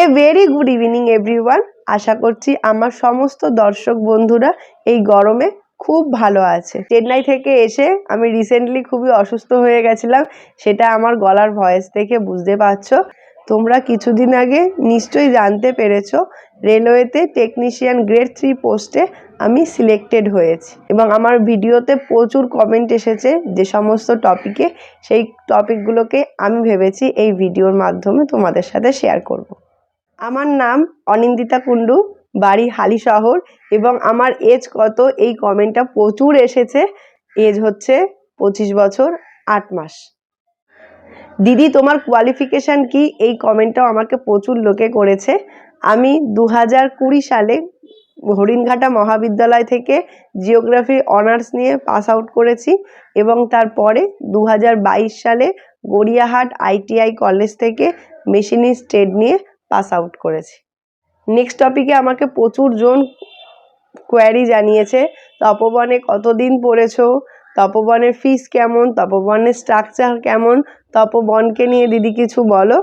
এ very good evening everyone. আশা করছি আমার সমস্ত দর্শক বন্ধুরা এই গরমে খুব ভালো আছে। চেন্নাই থেকে এসে আমি রিসেন্টলি খুবই অসুস্থ হয়ে গেছিলাম, সেটা আমার গলার ভয়েস থেকে বুঝতে পারছো। তোমরা কিছুদিন আগে নিশ্চয়ই জানতে পেরেছো রেলওয়েতে টেকনিশিয়ান গ্রেড 3 পোস্টে আমি সিলেক্টেড হয়েছি এবং আমার ভিডিওতে প্রচুর কমেন্ট এসেছে যে সমস্ত টপিকে, সেই টপিকগুলোকে আমি ভেবেছি এই ভিডিওর মাধ্যমে তোমাদের সাথে শেয়ার করব। আমার নাম অনিন্দিতা কুণ্ডু, বাড়ি হালিশহর এবং আমার এজ কত এই কমেন্টটা প্রচুর এসেছে। এজ হচ্ছে 25 বছর 8 মাস। দিদি তোমার কোয়ালিফিকেশান কি, এই কমেন্টটাও আমাকে প্রচুর লোকে করেছে। আমি 2020 সালে হরিণঘাটা মহাবিদ্যালয় থেকে জিওগ্রাফি অনার্স নিয়ে পাস আউট করেছি এবং তারপরে 2022 সালে গড়িয়াহাট ITI কলেজ থেকে মেশিনিস্ট ট্রেড নিয়ে পাস আউট করেছি। নেক্সট টপিকে আমাকে প্রচুর জন কোয়ারি জানিয়েছে, তপবনে কতদিন পড়েছো, তপবনের ফিস কেমন, তপবনের স্ট্রাকচার কেমন, তপবনকে নিয়ে দিদি কিছু বলো।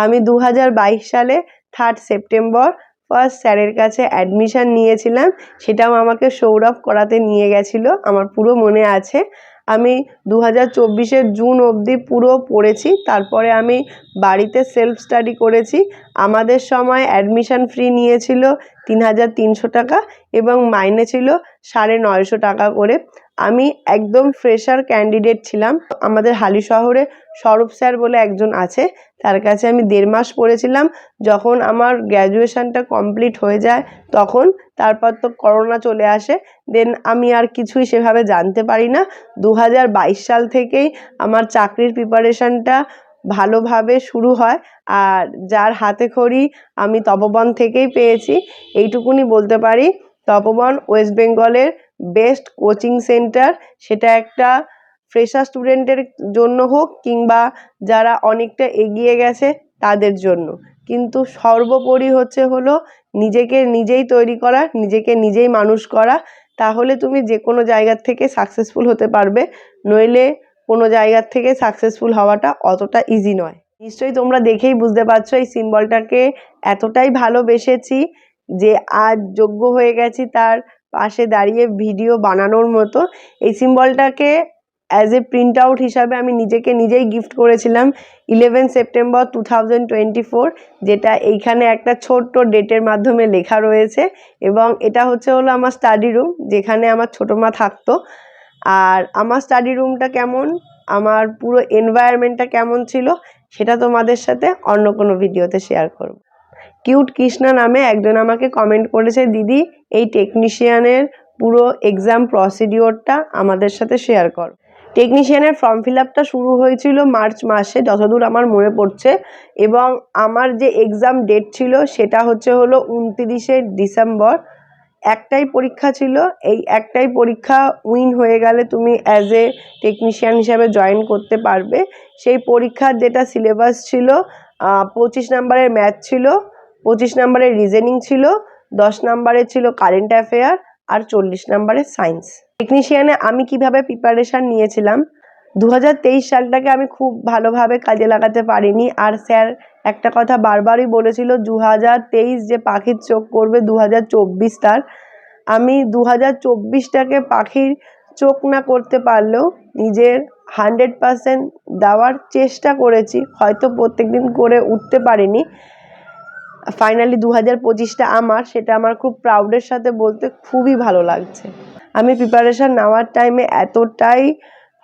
আমি 2022 সালে 3 সেপ্টেম্বর ফার্স্ট স্যারের কাছে অ্যাডমিশান নিয়েছিলাম, সেটাও আমাকে সৌরভ করাতে নিয়ে গেছিলো, আমার পুরো মনে আছে। আমি 2024 জুন অবধি পুরো পড়েছি, তারপরে আমি বাড়িতে সেলফ স্টাডি করেছি। আমাদের সময় অ্যাডমিশান ফ্রি নিয়েছিল 3300 টাকা এবং মাইনে ছিল 950 টাকা করে। আমি একদম ফ্রেশার ক্যান্ডিডেট ছিলাম। আমাদের হালিশহরে স্বরূপ স্যার বলে একজন আছে, তার কাছে আমি 1.5 মাস পড়েছিলাম। যখন আমার গ্র্যাজুয়েশনটা কমপ্লিট হয়ে যায় তখন, তারপর তো করোনা চলে আসে, দেন আমি আর কিছুই সেভাবে জানতে পারি না। 2022 সাল থেকেই আমার চাকরির প্রিপারেশনটা ভালোভাবে শুরু হয়, আর যার হাতে খড়ি আমি তপবন থেকেই পেয়েছি। এইটুকুনি বলতে পারি, তপবন ওয়েস্ট বেঙ্গলের বেস্ট কোচিং সেন্টার। সেটা একটা ফ্রেশার স্টুডেন্টের জন্য হোক কিংবা যারা অনেকটা এগিয়ে গেছে তাদের জন্য, কিন্তু সর্বোপরি হলো নিজেকে নিজেই তৈরি করা, নিজেকে নিজেই মানুষ করা, তাহলে তুমি যে কোনো জায়গার থেকে সাকসেসফুল হতে পারবে, নইলে কোনো জায়গার থেকে সাকসেসফুল হওয়াটা অতটা ইজি নয়। নিশ্চয়ই তোমরা দেখেই বুঝতে পারছো এই সিম্বলটাকে এতটাই ভালোবেসেছি যে আজ যোগ্য হয়ে গেছি তার পাশে দাঁড়িয়ে ভিডিও বানানোর মতো। এই সিম্বলটাকে অ্যাজ এ প্রিন্ট আউট হিসাবে আমি নিজেকে নিজেই গিফট করেছিলাম 11 সেপ্টেম্বর 2024, যেটা এইখানে একটা ছোট্ট ডেটের মাধ্যমে লেখা রয়েছে। এবং এটা হলো আমার স্টাডি রুম, যেখানে আমার ছোটো মা থাকতো। আর আমার স্টাডি রুমটা কেমন, আমার পুরো এনভায়রনমেন্টটা কেমন ছিল, সেটা তোমাদের সাথে অন্য কোনো ভিডিওতে শেয়ার করব। কিউট কৃষ্ণা নামে একজন আমাকে কমেন্ট করেছে, দিদি এই টেকনিশিয়ানের পুরো এক্সাম প্রসিডিওরটা আমাদের সাথে শেয়ার কর। টেকনিশিয়ানের ফর্ম ফিল আপটা শুরু হয়েছিল মার্চ মাসে যতদূর আমার মনে পড়ছে, এবং আমার যে এক্সাম ডেট ছিল সেটা হলো 29শে ডিসেম্বর। একটাই পরীক্ষা ছিল, এই একটাই পরীক্ষা উইন হয়ে গেলে তুমি অ্যাজ এ টেকনিশিয়ান হিসাবে জয়েন করতে পারবে। সেই পরীক্ষার যেটা সিলেবাস ছিল, 25 নাম্বারের ম্যাথ ছিল, 25 নাম্বারের রিজনিং ছিল, 10 নাম্বারের ছিল কারেন্ট অ্যাফেয়ার আর 40 নাম্বারের সায়েন্স। টেকনিশিয়ানে আমি কিভাবে প্রিপারেশান নিয়েছিলাম, 2023 সালটাকে আমি খুব ভালোভাবে কাজে লাগাতে পারিনি। আর স্যার একটা কথা বারবারই বলেছিল, 2023 যে পাখির চোখ করবে 2024 তার। আমি 2024টাকে পাখির চোখ না করতে পারলেও নিজের 100% দেওয়ার চেষ্টা করেছি, হয়তো প্রত্যেকদিন করে উঠতে পারিনি। ফাইনালি 2025টা আমার, সেটা আমার খুব প্রাউডের সাথে বলতে খুবই ভালো লাগছে। আমি প্রিপারেশান নেওয়ার টাইমে এতটাই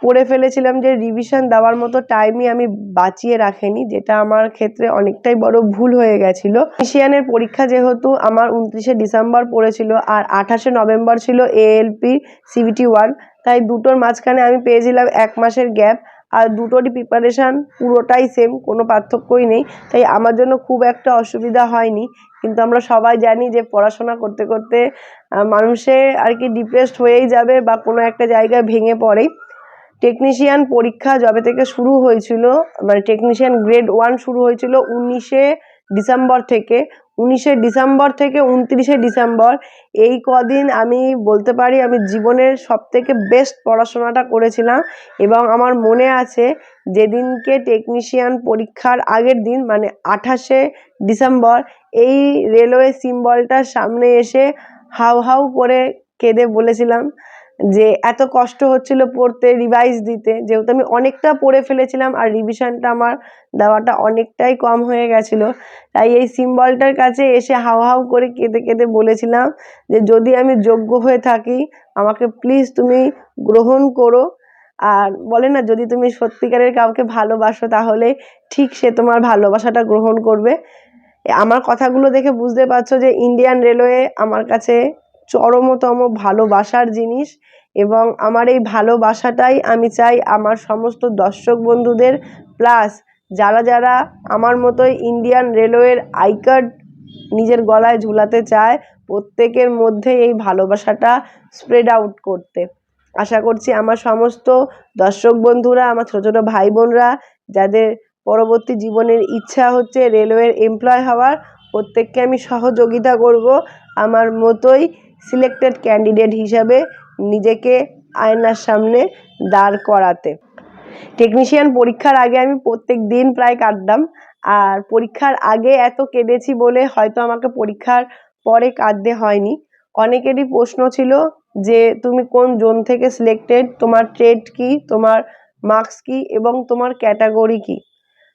পড়ে ফেলেছিলাম যে রিভিশন দেওয়ার মতো টাইমই আমি বাঁচিয়ে রাখিনি, যেটা আমার ক্ষেত্রে অনেকটাই বড় ভুল হয়ে গেছিলো। টেকনিশিয়ানের পরীক্ষা যেহেতু আমার 29শে ডিসেম্বর পড়েছিল আর 28শে নভেম্বর ছিল ALP CBT 1, তাই দুটোর মাঝখানে আমি পেয়েছিলাম 1 মাসের গ্যাপ। আর দুটোরই প্রিপারেশান পুরোটাই সেম, কোনো পার্থক্যই নেই, তাই আমার জন্য খুব একটা অসুবিধা হয়নি। কিন্তু আমরা সবাই জানি যে পড়াশোনা করতে করতে মানুষে আর কি ডিপ্রেসড হয়েই যাবে বা কোনো একটা জায়গায় ভেঙে পড়ে। টেকনিশিয়ান পরীক্ষা যবে থেকে শুরু হয়েছিল, মানে টেকনিশিয়ান গ্রেড 1 শুরু হয়েছিল 19শে ডিসেম্বর থেকে, 19শে ডিসেম্বর থেকে 29শে ডিসেম্বর এই কদিন আমি বলতে পারি আমি জীবনের সবথেকে বেস্ট পড়াশোনাটা করেছিলাম। এবং আমার মনে আছে যেদিনকে টেকনিশিয়ান পরীক্ষার আগের দিন মানে 28শে ডিসেম্বর এই রেলওয়ে সিম্বলটার সামনে এসে হাউ হাউ করে কেঁদে বলেছিলাম যে এত কষ্ট হচ্ছিল পড়তে, রিভাইজ দিতে, যেহেতু আমি অনেকটা পড়ে ফেলেছিলাম আর রিভিশনটা আমার দেওয়াটা অনেকটাই কম হয়ে গেছিল। তাই এই সিম্বলটার কাছে এসে হাউ হাউ করে কেঁদে কেঁদে বলেছিলাম যে যদি আমি যোগ্য হয়ে থাকি আমাকে প্লিজ তুমি গ্রহণ করো। আর বলে না, যদি তুমি সত্যিকারের কাউকে ভালোবাসো তাহলে ঠিক সে তোমার ভালোবাসাটা গ্রহণ করবে। আমার কথাগুলো দেখে বুঝতে পারছো যে ইন্ডিয়ান রেলওয়ে আমার কাছে চরমতম ভালোবাসার জিনিস। এবং আমার এই ভালোবাসাটাই আমি চাই আমার সমস্ত দর্শক বন্ধুদের, প্লাস যারা যারা আমার মতোই ইন্ডিয়ান রেলওয়ের আই কার্ড নিজের গলায় ঝুলাতে চায় প্রত্যেকের মধ্যে এই ভালোবাসাটা স্প্রেড আউট করতে। আশা করছি আমার সমস্ত দর্শক বন্ধুরা, আমার ছোটো ছোটো ভাই বোনরা যাদের পরবর্তী জীবনের ইচ্ছা হচ্ছে রেলওয়ের এমপ্লয় হওয়ার, প্রত্যেককে আমি সহযোগিতা করব আমার মতোই সিলেক্টেড ক্যান্ডিডেট হিসাবে নিজেকে আয়নার সামনে দাঁড় করাতে। টেকনিশিয়ান পরীক্ষার আগে আমি প্রত্যেক দিন প্রায় কাঁদতাম। আর পরীক্ষার আগে এত কেঁদেছি বলে হয়তো আমাকে পরীক্ষার পরে কাঁদতে হয়নি। অনেকেরই প্রশ্ন ছিল যে তুমি কোন জোন থেকে সিলেক্টেড, তোমার ট্রেড কি, তোমার মার্কস কি এবং তোমার ক্যাটাগরি কি।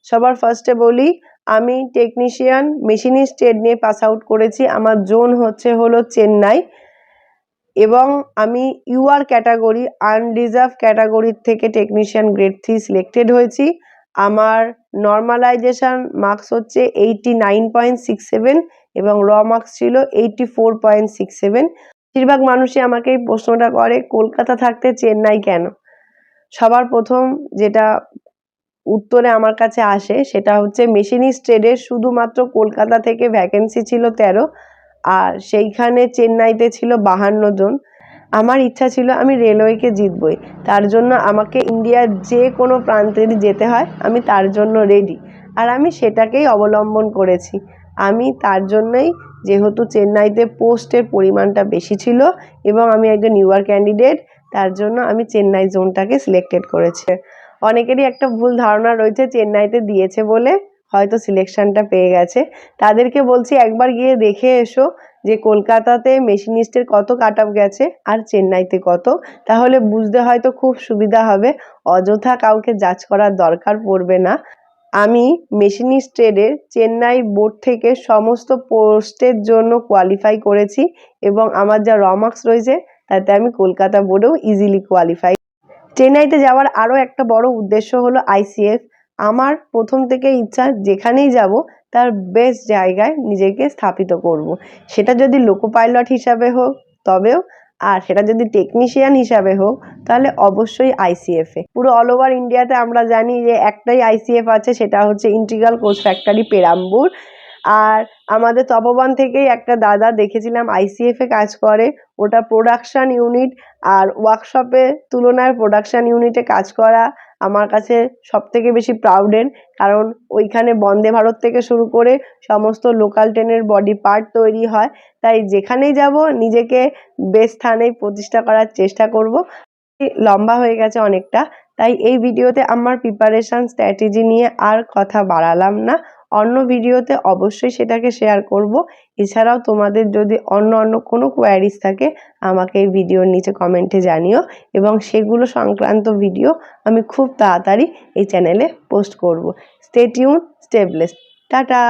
সবার ফার্স্টে বলি, আমি টেকনিশিয়ান মেশিনিস্ট ট্রেড নিয়ে পাস আউট করেছি। আমার জোন হলো চেন্নাই এবং আমি ইউআর ক্যাটাগরি আনরিজার্ভ ক্যাটাগরির থেকে টেকনিশিয়ান গ্রেড 3 সিলেক্টেড হয়েছি। আমার নর্মালাইজেশন মার্কস হচ্ছে 89.67 এবং র মার্কস ছিল 84.67। বেশিরভাগ মানুষই আমাকে এই প্রশ্নটা করে কলকাতা থাকতে চেন্নাই কেন। সবার প্রথম যেটা উত্তরে আমার কাছে আসে সেটা হচ্ছে মেশিনিস্ট ট্রেডের শুধুমাত্র কলকাতা থেকে ভ্যাকেন্সি ছিল 13 আর সেইখানে চেন্নাইতে ছিল 52 জন। আমার ইচ্ছা ছিল আমি রেলওয়েকে জিতবই, তার জন্য আমাকে ইন্ডিয়ার যে কোনো প্রান্তে যেতে হয় আমি তার জন্য রেডি, আর আমি সেটাকেই অবলম্বন করেছি। আমি তার জন্যই, যেহেতু চেন্নাইতে পোস্টের পরিমাণটা বেশি ছিল এবং আমি একজন ইউআর ক্যান্ডিডেট, তার জন্য আমি চেন্নাই জোনটাকে সিলেক্টেড করেছি। অনেকেরই একটা ভুল ধারণা রয়েছে চেন্নাইতে দিয়েছে বলে হয়তো সিলেকশনটা পেয়ে গেছে। তাদেরকে বলছি একবার গিয়ে দেখে এসো যে কলকাতাতে মেশিনিস্টের কত কাট অফ গেছে আর চেন্নাইতে কত, তাহলে বুঝতে হয়তো খুব সুবিধা হবে, অযথা কাউকে জাজ করার দরকার পড়বে না। আমি মেশিনিস্ট ট্রেডের চেন্নাই বোর্ড থেকে সমস্ত পোস্টের জন্য কোয়ালিফাই করেছি এবং আমার যা র মার্কস রয়েছে তাতে আমি কলকাতা বোর্ডেও ইজিলি কোয়ালিফাই। চেন্নাইতে যাওয়ার আরও একটা বড় উদ্দেশ্য হলো আইসিএফ। আমার প্রথম থেকে ইচ্ছা যেখানেই যাব তার বেস্ট জায়গায় নিজেকে স্থাপিত করব। সেটা যদি লোকো পাইলট হিসাবে হোক তবেও, আর সেটা যদি টেকনিশিয়ান হিসাবে হোক তাহলে অবশ্যই আইসিএফে। পুরো অল ওভার ইন্ডিয়াতে আমরা জানি যে একটাই আইসিএফ আছে, সেটা হচ্ছে ইন্টিগ্রাল কোচ ফ্যাক্টরি পেরাম্বুর। আর আমাদের তপবন থেকেই একটা দাদা দেখেছিলাম আইসিএফে কাজ করে, ওটা প্রোডাকশান ইউনিট, আর ওয়ার্কশপের তুলনায় প্রোডাকশান ইউনিটে কাজ করা আমার কাছে সবথেকে বেশি প্রাউডের, কারণ ওইখানে বন্দে ভারত থেকে শুরু করে সমস্ত লোকাল ট্রেনের বডি পার্ট তৈরি হয়। তাই যেখানেই যাব নিজেকে বেস্ট স্থানেই প্রতিষ্ঠা করার চেষ্টা করব। লম্বা হয়ে গেছে অনেকটা, তাই এই ভিডিওতে আমার প্রিপারেশন স্ট্র্যাটেজি নিয়ে আর কথা বাড়ালাম না। অন্য ভিডিওতে অবশ্যই সেটাকে শেয়ার করব। এছাড়াও তোমাদের যদি অন্য কোনো কোয়ারিজ থাকে আমাকে এই ভিডিওর নিচে কমেন্টে জানিও এবং সেগুলো সংক্রান্ত ভিডিও আমি খুব তাড়াতাড়ি এই চ্যানেলে পোস্ট করব। Stay tune, stay blessed, tata.